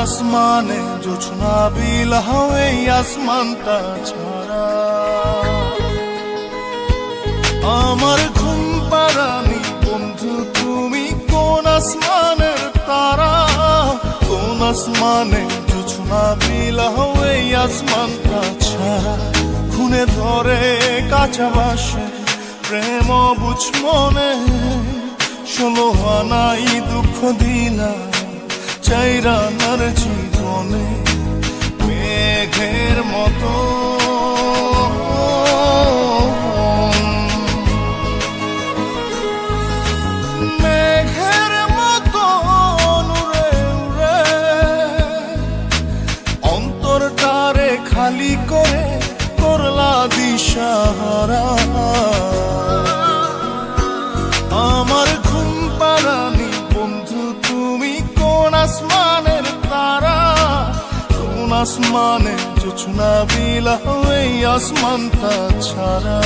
আসমানে জোছনা বিলাও এই আসমানটা ছাড়া? আমার ঘুম পাড়ানি বন্ধু তুমি কোন আসমানের তারা? কোন আসমানে জোছনা বিলাও এই আসমানটা ছাড়া? খুনে ধরে কাঁচা বাসে প্রেম বুঝ মনে, 16 আনাই দুঃখ দিলা চাইরানার জীবনে। মেঘের মতো অন্তরটারে খালি করে করলা দিশাহারা। আমার ঘুম পাড়ানি বন্ধু তুমি কোন আসমানের তারা? কোন আসমানে জোছনা বিলাও এই আসমানটা ছাড়া?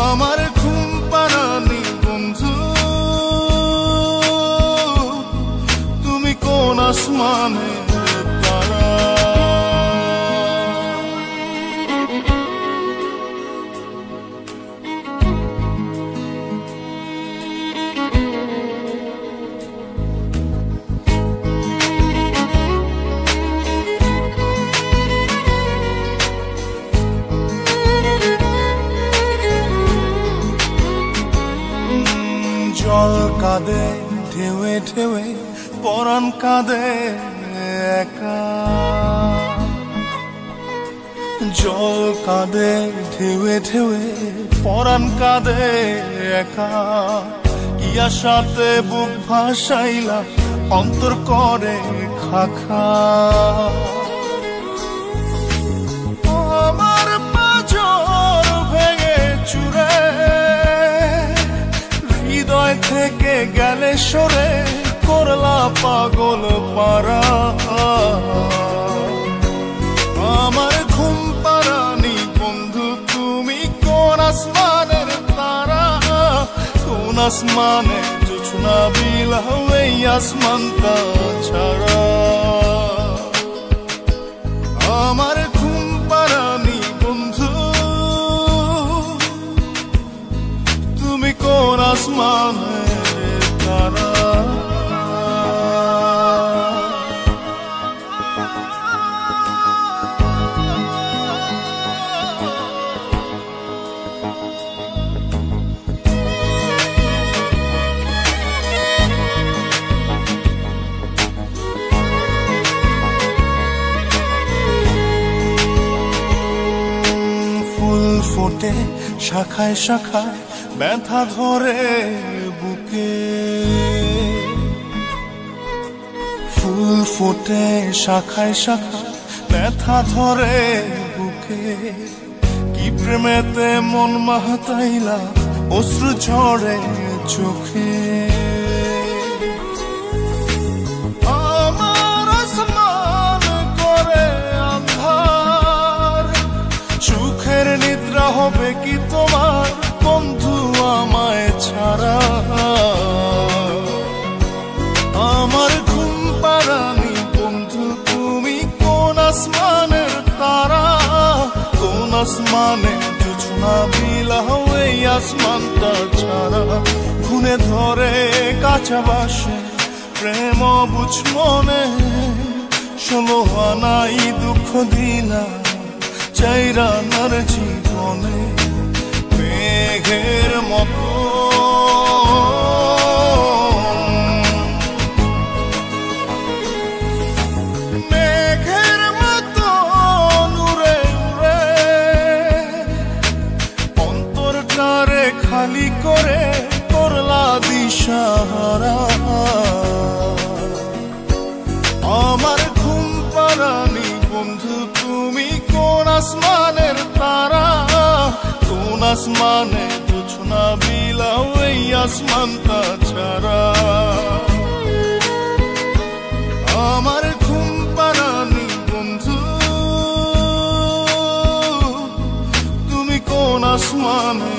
আমার ঘুম পাড়ানি বন্ধু তুমি কোন আসমানের তারা? জল কাঁদে ঢেউে ঢেউে পরাণ কাঁদে একা। জল কাঁদে ঢেউে ঢেউে পরাণ কাঁদে একা। কি আশাতে বুক ভাসাইলা অন্তর করে খাখা। আমার পাঁজর ভেঙে চুরে হৃদয় থেকে গেলে সরে করলা পাগল পারা। আমার ঘুম পাড়ানি বন্ধু তুমি কোন আসমানের তারা? কোন আসমানে জোছনা বিলাও এই আসমানটা ছাড়া? আমার ঘুম পাড়ানি বন্ধু তুমি কোন আসমানের তারা? ফুল ফোটে শাখায় শাখায় ব্যথা ধরে বুকে। ফুল ফোটে শাখায় শাখায় ব্যথা ধরে বুকে। কি প্রেমেতে মন মাতাইলা অশ্রু ঝরে চোখে। আমার আসমান করে আন্ধার, সুখের নিদ্রা হবে কি তোমার বন্ধু আমায় ছাড়া? আমার ঘুম পাড়ানি বন্ধু তুমি কোন আসমানের তারা? কোন আসমানে জোছনা বিলাও এই আসমানটা ছাড়া? খুনে ধরে কাঁচা বাসে প্রেম বুঝ মনে, 16 আনাই দুঃখ দিলা চাইরানার জীবনে। মেঘের মতো মেঘের মতো উড়ে উড়ে অন্তরটারে খালি করে করলা দিশাহারা। আমার ঘুম পাড়ানি বন্ধু তুমি কোন আসমানের তারা? কোন আসমানে জোছনা বিলাও এই আসমানটা ছাড়া? আমার ঘুম পাড়ানি বন্ধু তুমি কোন আসমানে